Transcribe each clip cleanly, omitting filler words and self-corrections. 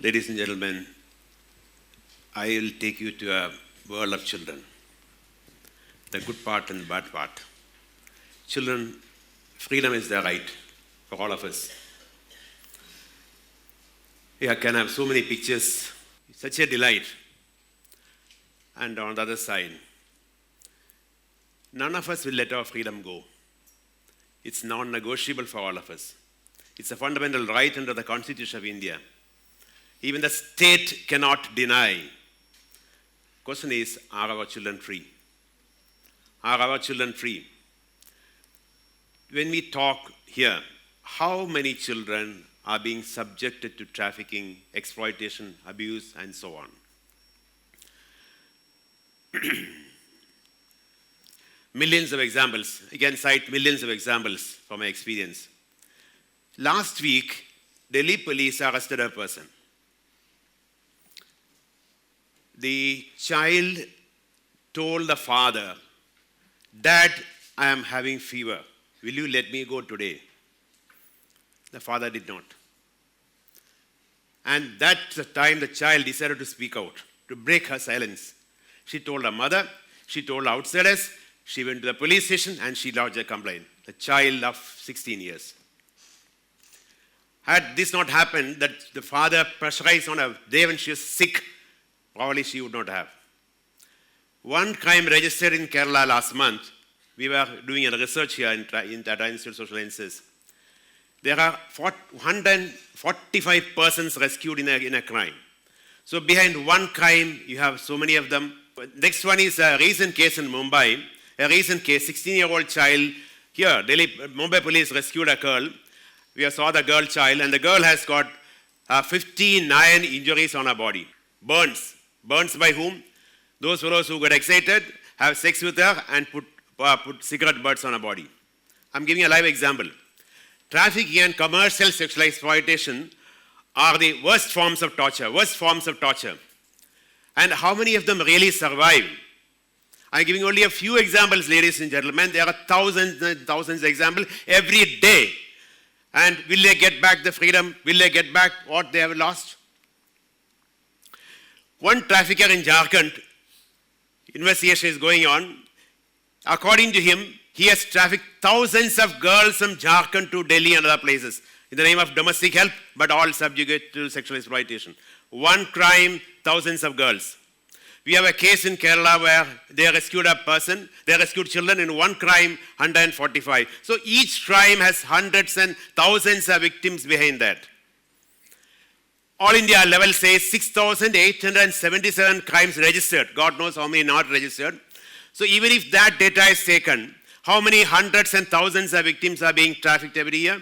Ladies and gentlemen, I will take you to a world of children, the good part and the bad part. Children, freedom is their right for all of us. I can have so many pictures, such a delight. And on the other side, none of us will let our freedom go. It's non-negotiable for all of us. It's a fundamental right under the Constitution of India. Even the state cannot deny. Question is, are our children free? Are our children free? When we talk here, how many children are being subjected to trafficking, exploitation, abuse, and so on? Millions of examples. I can cite millions of examples from my experience. Last week, Delhi police arrested a person. The child told the father, "Dad, I am having fever. Will you let me go today?" The father did not. And that's the time the child decided to speak out, to break her silence. She told her mother, she told outsiders, she went to the police station and she lodged a complaint. The child of 16 years. Had this not happened, that the father pressurized on her day when she was sick, probably she would not have. One crime registered in Kerala last month. We were doing a research here in Tata Institute of Social Sciences. There are 145 persons rescued in a crime. So behind one crime, you have so many of them. Next one is a recent case in Mumbai. A recent case, 16-year-old child. Here, Mumbai police rescued a girl. We saw the girl child, and the girl has got 59 injuries on her body. Burns. Burns by whom? Those fellows who got excited, have sex with her, and put cigarette butts on her body. I'm giving a live example. Trafficking and commercial sexual exploitation are the worst forms of torture. And how many of them really survive? I'm giving only a few examples, ladies and gentlemen. There are thousands and thousands of examples every day. And will they get back the freedom? Will they get back what they have lost? One trafficker in Jharkhand, investigation is going on. According to him, he has trafficked thousands of girls from Jharkhand to Delhi and other places in the name of domestic help, but all subjugate to sexual exploitation. One crime, thousands of girls. We have a case in Kerala where they rescued a person, they rescued children in one crime, 145. So each crime has hundreds and thousands of victims behind that. All India level says 6,877 crimes registered. God knows how many not registered. So even if that data is taken, how many hundreds and thousands of victims are being trafficked every year?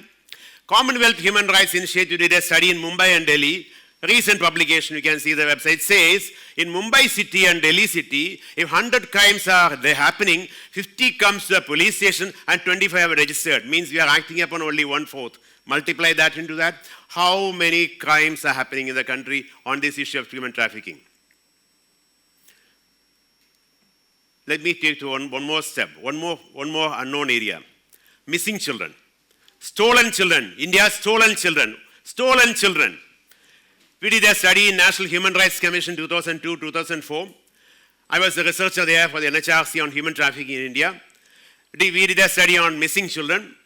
Commonwealth Human Rights Initiative did a study in Mumbai and Delhi. A recent publication, you can see the website, says in Mumbai city and Delhi city, if 100 crimes are there happening, 50 comes to the police station and 25 are registered. Means we are acting upon only 1/4. Multiply that into that. How many crimes are happening in the country on this issue of human trafficking? Let me take to one more step, one more unknown area. Missing children. Stolen children. India's stolen children. Stolen children. We did a study in National Human Rights Commission 2002-2004. I was a researcher there for the NHRC on human trafficking in India. We did a study on missing children.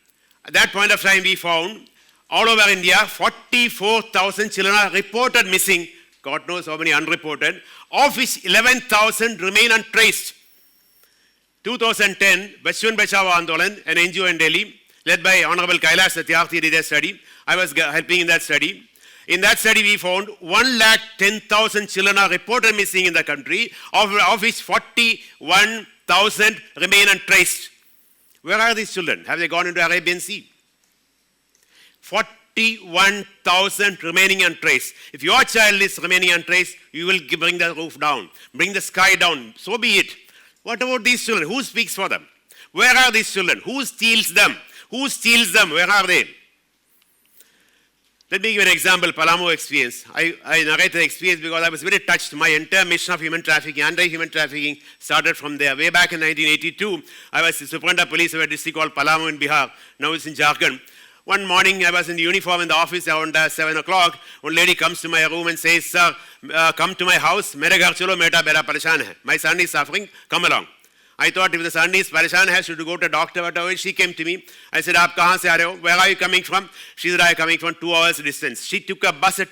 At that point of time, we found all over India, 44,000 children are reported missing. God knows how many unreported, of which 11,000 remain untraced. 2010, Bachchan Bachao Andolan, an NGO in Delhi, led by Honorable Kailash Satyarthi, did a study. I was helping in that study. In that study, we found 110,000 children are reported missing in the country, of which 41,000 remain untraced. Where are these children? Have they gone into Arabian Sea? 41,000 remaining untraced. If your child is remaining untraced, you will bring the roof down, bring the sky down. So be it. What about these children? Who speaks for them? Where are these children? Who steals them? Who steals them? Where are they? Let me give an example, Palamu experience. I narrate the experience because I was very touched. My entire mission of human trafficking, anti-human trafficking, started from there. Way back in 1982, I was the superintendent of police of a district called Palamu in Bihar. Now it's in Jharkhand. One morning, I was in uniform in the office around 7 o'clock. One lady comes to my room and says, "Sir, come to my house. Mere ghar chalo, meta bera pareshan hai. My son is suffering. Come along." I thought if the son is pareshan hai, should go to a doctor. But she came to me. I said, "Aap kahan se aa rahe ho? Where are you coming from?" She said, "I am coming from 2 hours distance." She took a bus at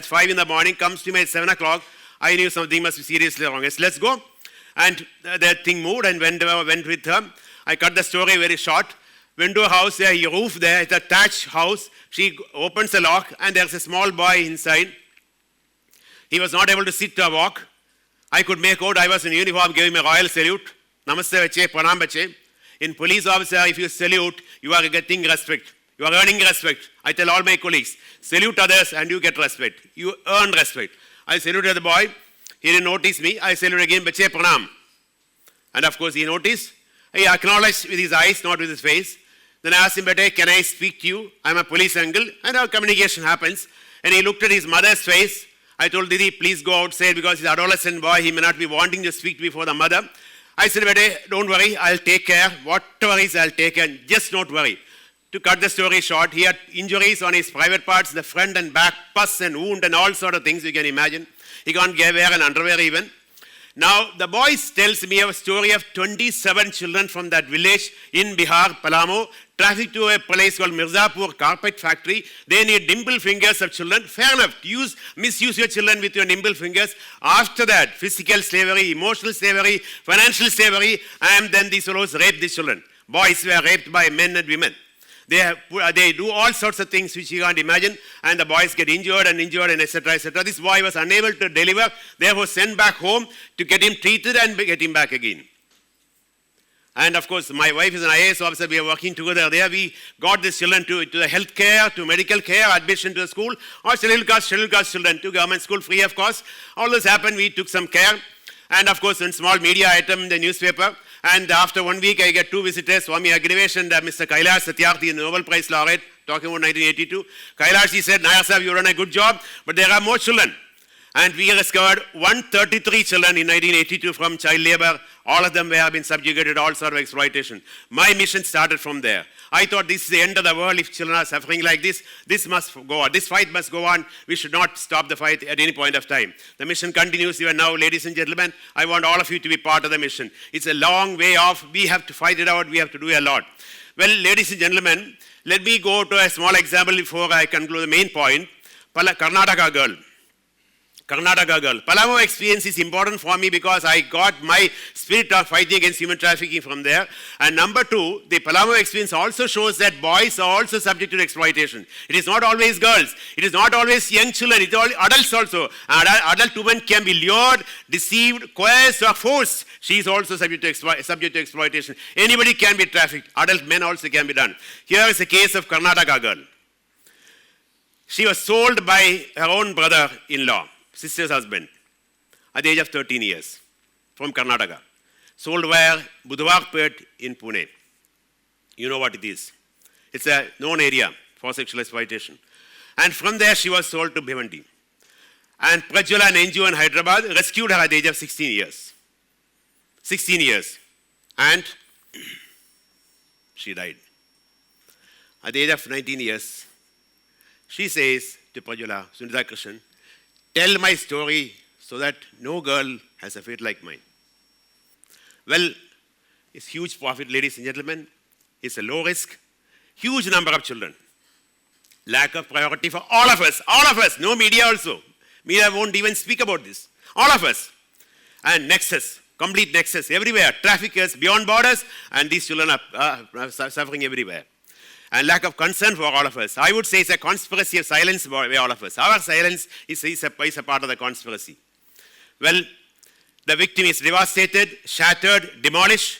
5 in the morning, comes to me at 7 o'clock. I knew something must be seriously wrong. I said, "Let's go." And that thing moved and went with her. I cut the story very short. Went to a house, there, a roof there, it's a thatched house. She opens the lock and there's a small boy inside. He was not able to sit or walk. I could make out, I was in uniform, gave him a royal salute. Namaste bache, pranam bache. In police officer, if you salute, you are getting respect. You are earning respect. I tell all my colleagues, salute others and you get respect. You earn respect. I saluted the boy. He didn't notice me. I saluted again, bache, pranam. And of course he noticed. He acknowledged with his eyes, not with his face. Then I asked him, "Bete, can I speak to you? I'm a police uncle." And our communication happens. And he looked at his mother's face. I told Didi, "Please go outside because he's an adolescent boy. He may not be wanting to speak before the mother." I said, "Bete, don't worry. I'll take care. Whatever is, I'll take care. Just don't worry." To cut the story short, he had injuries on his private parts, the front and back, pus and wound and all sort of things you can imagine. He can't wear an underwear even. Now, the boy tells me a story of 27 children from that village in Bihar, Palamo, trafficked to a place called Mirzapur carpet factory. They need nimble fingers of children. Fair enough, misuse your children with your nimble fingers. After that, physical slavery, emotional slavery, financial slavery, and then these fellows rape these children. Boys were raped by men and women. They do all sorts of things which you can't imagine, and the boys get injured, and etc., etc. This boy was unable to deliver, therefore sent back home to get him treated and get him back again. And of course, my wife is an IAS officer. We are working together there. We got these children to the health care, to medical care, admission to the school, or scheduled caste children to government school free of cost. All this happened. We took some care. And of course, in small media item in the newspaper. And after 1 week, I get 2 visitors, Swami Agrivesh and Mr. Kailash Satyarthi, Nobel Prize laureate, talking about 1982. Kailash, he said, "Nair sahab, you done a good job, but there are more children." And we discovered 133 children in 1982 from child labor. All of them have been subjugated to all sort of exploitation. My mission started from there. I thought this is the end of the world if children are suffering like this. This must go on. This fight must go on. We should not stop the fight at any point of time. The mission continues even now, ladies and gentlemen. I want all of you to be part of the mission. It's a long way off. We have to fight it out. We have to do a lot. Well, ladies and gentlemen, let me go to a small example before I conclude the main point. Karnataka girl. Palamo experience is important for me because I got my spirit of fighting against human trafficking from there. And number 2, the Palamo experience also shows that boys are also subject to exploitation. It is not always girls. It is not always young children. It is all adults also. Adult women can be lured, deceived, coerced or forced. She is also subject to exploitation. Anybody can be trafficked. Adult men also can be done. Here is a case of Karnataka girl. She was sold by her own brother-in-law, sister's husband, at the age of 13 years, from Karnataka. Sold where? Budhwarpet in Pune. You know what it is. It's a known area for sexual exploitation. And from there she was sold to Bhiwandi. And Prajwala and NGO in Hyderabad rescued her at the age of 16 years. 16 years. And she died. At the age of 19 years, she says to Prajwala, Sunita Krishnan, "Tell my story so that no girl has a fate like mine." Well, it's huge profit, ladies and gentlemen. It's a low risk, huge number of children. Lack of priority for all of us, no media also. Media won't even speak about this. All of us. And nexus, complete nexus, everywhere. Traffickers beyond borders, and these children are suffering everywhere. And lack of concern for all of us. I would say it's a conspiracy of silence by all of us. Our silence is a part of the conspiracy. Well, the victim is devastated, shattered, demolished.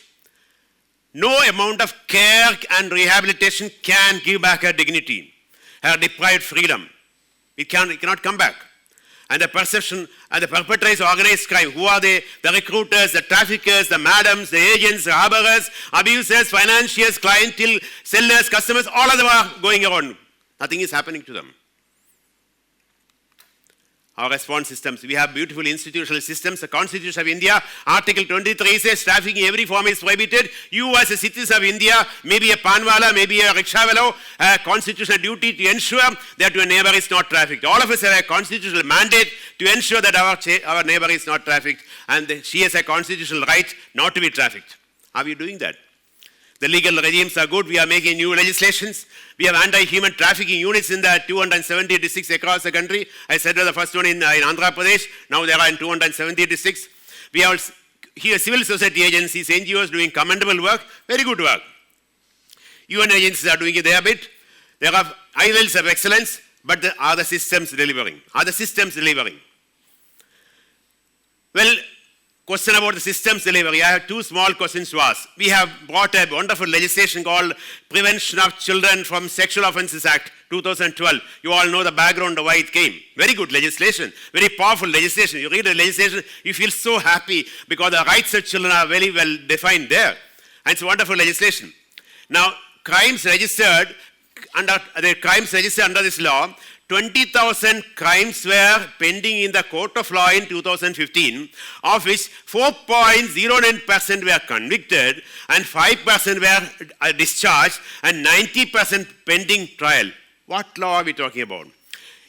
No amount of care and rehabilitation can give back her dignity, her deprived freedom. It cannot come back. And the perception and the perpetrators of organized crime, who are they? The recruiters, the traffickers, the madams, the agents, the harborers, abusers, financiers, clientele, sellers, customers, all of them are going around. Nothing is happening to them. our response systems. We have beautiful institutional systems. The Constitution of India, Article 23 says trafficking in every form is prohibited. You as a citizen of India, maybe a panwala, maybe a rickshawala, a constitutional duty to ensure that your neighbor is not trafficked. All of us have a constitutional mandate to ensure that our neighbor is not trafficked, and she has a constitutional right not to be trafficked. Are we doing that? The legal regimes are good. We are making new legislations. We have anti-human trafficking units in the 270 districts across the country. I said the first one in Andhra Pradesh. Now there are in 270 districts. We have here civil society agencies, NGOs doing commendable work, very good work. UN agencies are doing their bit. There are high levels of excellence, but are the systems delivering? Are the systems delivering? Well, question about the systems delivery. I have two small questions to ask. We have brought a wonderful legislation called Prevention of Children from Sexual Offences Act 2012. You all know the background of why it came. Very good legislation, very powerful legislation. You read the legislation, you feel so happy because the rights of children are very well defined there. And it's a wonderful legislation. Now, crimes registered under this law, 20,000 crimes were pending in the court of law in 2015, of which 4.09% were convicted and 5% were discharged and 90% pending trial. What law are we talking about?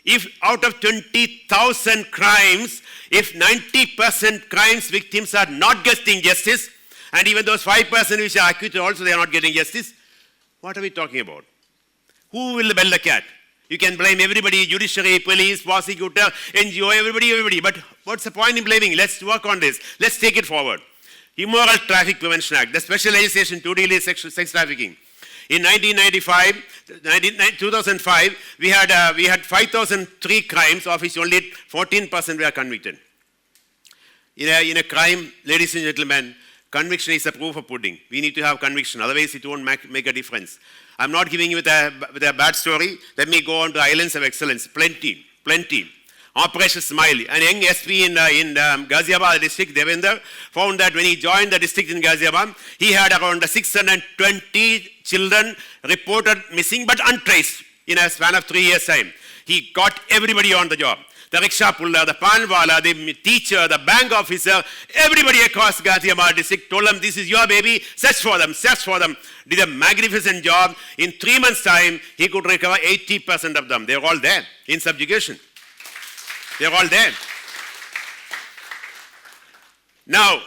If out of 20,000 crimes, if 90% crimes victims are not getting justice, and even those 5% which are acquitted also they are not getting justice, what are we talking about? Who will bell the cat? You can blame everybody, judiciary, police, prosecutor, NGO, everybody. But what's the point in blaming? Let's work on this. Let's take it forward. Immoral Traffic Prevention Act, the special legislation to deal with sex trafficking. In 2005, we had 5,003 crimes, of which only 14% were convicted. In a crime, ladies and gentlemen, conviction is a proof of pudding. We need to have conviction, otherwise it won't make a difference. I'm not giving you with a bad story. Let me go on to Islands of Excellence. Plenty. Operation Smile. An young SP in Ghaziabad district, Devender, found that when he joined the district in Ghaziabad, he had around 620 children reported missing but untraced in a span of 3 years' time. He got everybody on the job. The rickshaw puller, the panwala, the teacher, the bank officer, everybody across Ghaziabad district told them, this is your baby, search for them. Did a magnificent job. In 3 months' time, he could recover 80% of them. They're all there in subjugation. They're all there. Now,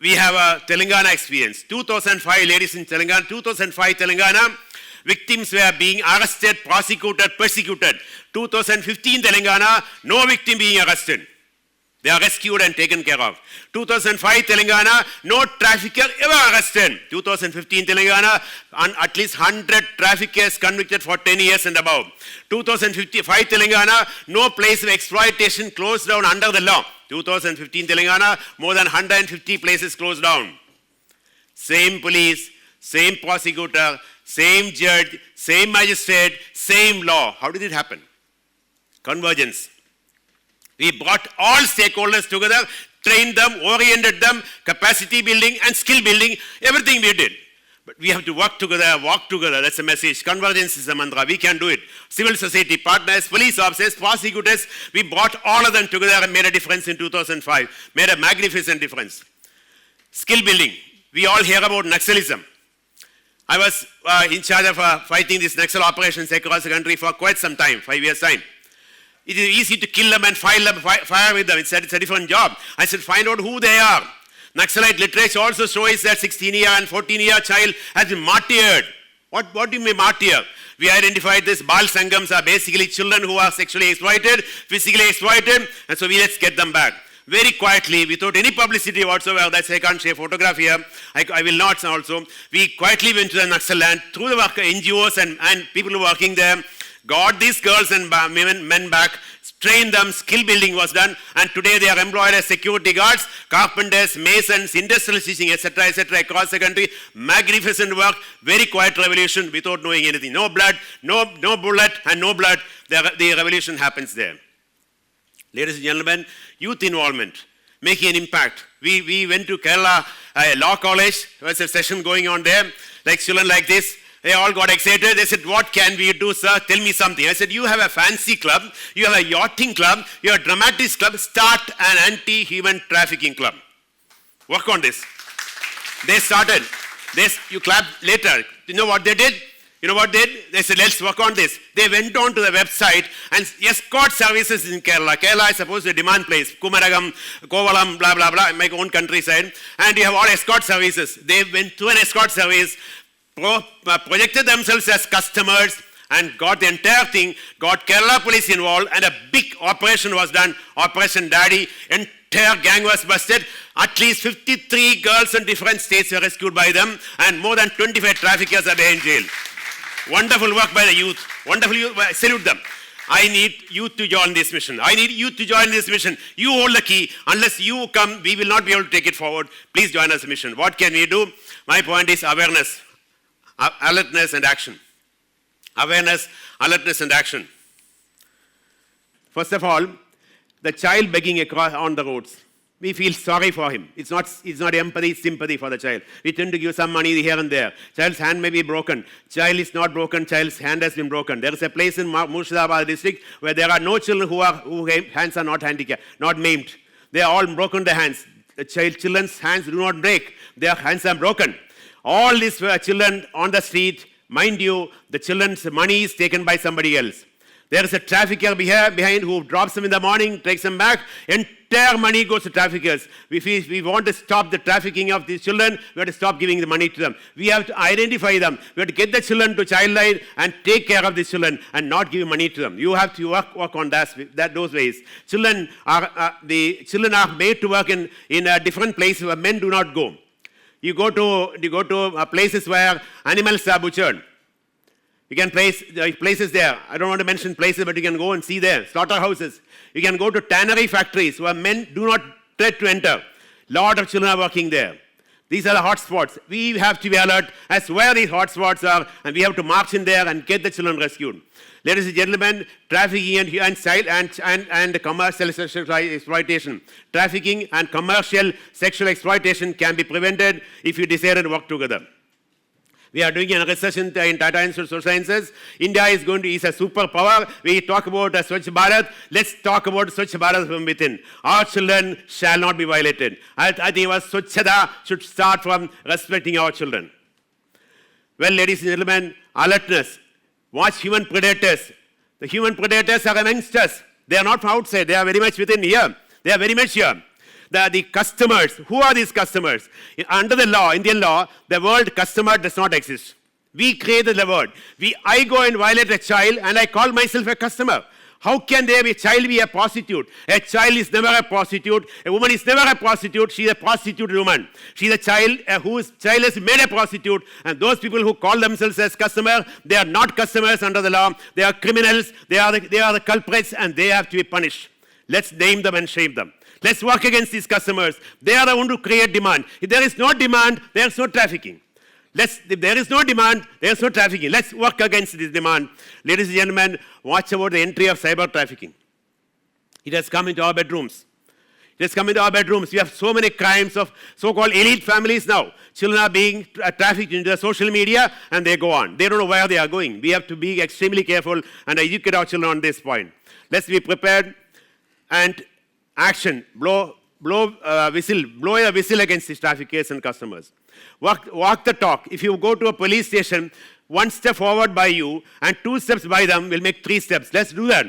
we have a Telangana experience. 2005, ladies in Telangana, 2005 Telangana, victims were being arrested, prosecuted, persecuted. 2015 Telangana, no victim being arrested. They are rescued and taken care of. 2005 Telangana, no trafficker ever arrested. 2015 Telangana, at least 100 traffickers convicted for 10 years and above. 2055 Telangana, no place of exploitation closed down under the law. 2015 Telangana, more than 150 places closed down. Same police, same prosecutor, same judge, same magistrate, same law. How did it happen? Convergence. We brought all stakeholders together, trained them, oriented them, capacity building and skill building, everything we did. But we have to work together, walk together. That's the message. Convergence is the mantra. We can do it. Civil society partners, police officers, prosecutors, we brought all of them together and made a difference in 2005. Made a magnificent difference. Skill building. We all hear about Naxalism. I was in charge of fighting these Naxal operations across the country for quite some time, 5 years' time. It is easy to kill them and fire with them. It's a different job. I said, find out who they are. Naxalite literature also shows that 16-year and 14-year child has been martyred. What do you mean martyr? We identified this Bal Sangams are basically children who are sexually exploited, physically exploited, and so let's get them back. Very quietly, without any publicity whatsoever, that's I can't share photograph here, I will not also. We quietly went to the Naxal land through the work NGOs and people who are working there, got these girls and men back, trained them, skill building was done, and today they are employed as security guards, carpenters, masons, industrial stitching, etc., across the country. Magnificent work, very quiet revolution without knowing anything. No blood, no bullet, and no blood. The revolution happens there. Ladies and gentlemen, youth involvement, making an impact. We went to Kerala Law College. There was a session going on there, like children like this. They all got excited. They said, what can we do, sir? Tell me something. I said, you have a fancy club, you have a yachting club, you have a dramatics club. Start an anti-human trafficking club. Work on this. They started. You clap later. You know what they did? You know what they did? They said, let's work on this. They went on to the website and escort services in Kerala. Kerala is supposed to be a demand place. Kumaragam, Kovalam, blah, blah, blah, my own countryside. And you have all escort services. They went to an escort service, projected themselves as customers, and got the entire thing, got Kerala police involved, and a big operation was done, Operation Daddy. Entire gang was busted. At least 53 girls in different states were rescued by them, and more than 25 traffickers are behind jail. Wonderful work by the youth. Wonderful youth. I salute them. I need youth to join this mission. I need youth to join this mission. You hold the key. Unless you come, we will not be able to take it forward. Please join us in mission. What can we do? My point is awareness, alertness, and action. Awareness, alertness, and action. First of all, the child begging across on the roads. We feel sorry for him. It's not empathy, it's sympathy for the child. We tend to give some money here and there. Child's hand may be broken. Child is not broken, child's hand has been broken. There is a place in Murshidabad district where there are no children whose hands are not handicapped, not maimed. They are all broken their hands. The children's hands do not break. Their hands are broken. All these children on the street, mind you, the children's money is taken by somebody else. There is a trafficker behind who drops them in the morning, takes them back. Entire money goes to traffickers. If we want to stop the trafficking of these children, we have to stop giving the money to them. We have to identify them. We have to get the children to childline and take care of these children and not give money to them. You have to work on those ways. Children are made to work in different places where men do not go. You go to places where animals are butchered. You can place places there. I don't want to mention places, but you can go and see there. Slaughterhouses. You can go to tannery factories where men do not tread to enter. Lot of children are working there. These are the hot spots. We have to be alert as where these hot spots are, and we have to march in there and get the children rescued. Ladies and gentlemen, trafficking and commercial sexual exploitation. Trafficking and commercial sexual exploitation can be prevented if you decide to work together. We are doing a research in Tata Institute of Social Sciences. India is a superpower. We talk about Swachh Bharat. Let's talk about Swachh Bharat from within. Our children shall not be violated. I think our Swachhata should start from respecting our children. Well, ladies and gentlemen, alertness. Watch human predators. The human predators are amongst us. They are not from outside. They are very much within here. They are very much here. The customers, who are these customers? Under the law, Indian law, the word customer does not exist. We created the word. I go and violate a child and I call myself a customer. How can a child be a prostitute? A child is never a prostitute. A woman is never a prostitute. She is a prostitute woman. She is a child whose child is made a prostitute. And those people who call themselves as customer, they are not customers under the law. They are criminals. They are the culprits, and they have to be punished. Let's name them and shame them. Let's work against these customers. They are the ones who create demand. If there is no demand, there is no trafficking. If there is no demand, there is no trafficking. Let's work against this demand. Ladies and gentlemen, watch about the entry of cyber trafficking. It has come into our bedrooms. It has come into our bedrooms. We have so many crimes of so-called elite families now. Children are being trafficked into the social media and they go on. They don't know where they are going. We have to be extremely careful and educate our children on this point. Let's be prepared and action. Blow a whistle against these traffickers and customers. Walk the talk. If you go to a police station, one step forward by you and 2 steps by them will make 3 steps. Let's do that.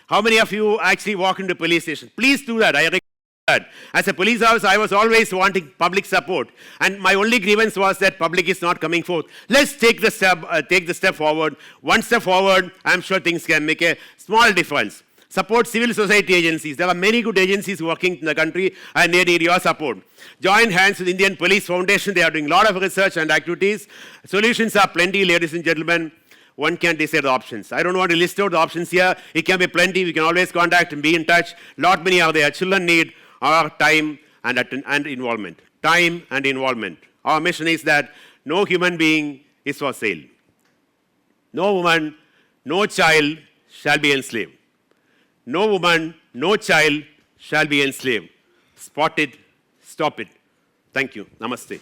How many of you actually walk into police station? Please do that. I recommend that. As a police officer, I was always wanting public support, and my only grievance was that public is not coming forth. Let's take the step forward. 1 step forward, I'm sure things can make a small difference. Support civil society agencies. There are many good agencies working in the country and they need your support. Join hands with Indian Police Foundation. They are doing a lot of research and activities. Solutions are plenty, ladies and gentlemen. One can decide the options. I don't want to list out the options here. It can be plenty. We can always contact and be in touch. Lot many are there. Children need our time and involvement. Time and involvement. Our mission is that no human being is for sale. No woman, no child shall be enslaved. No woman, no child shall be enslaved. Spot it, stop it. Thank you. Namaste.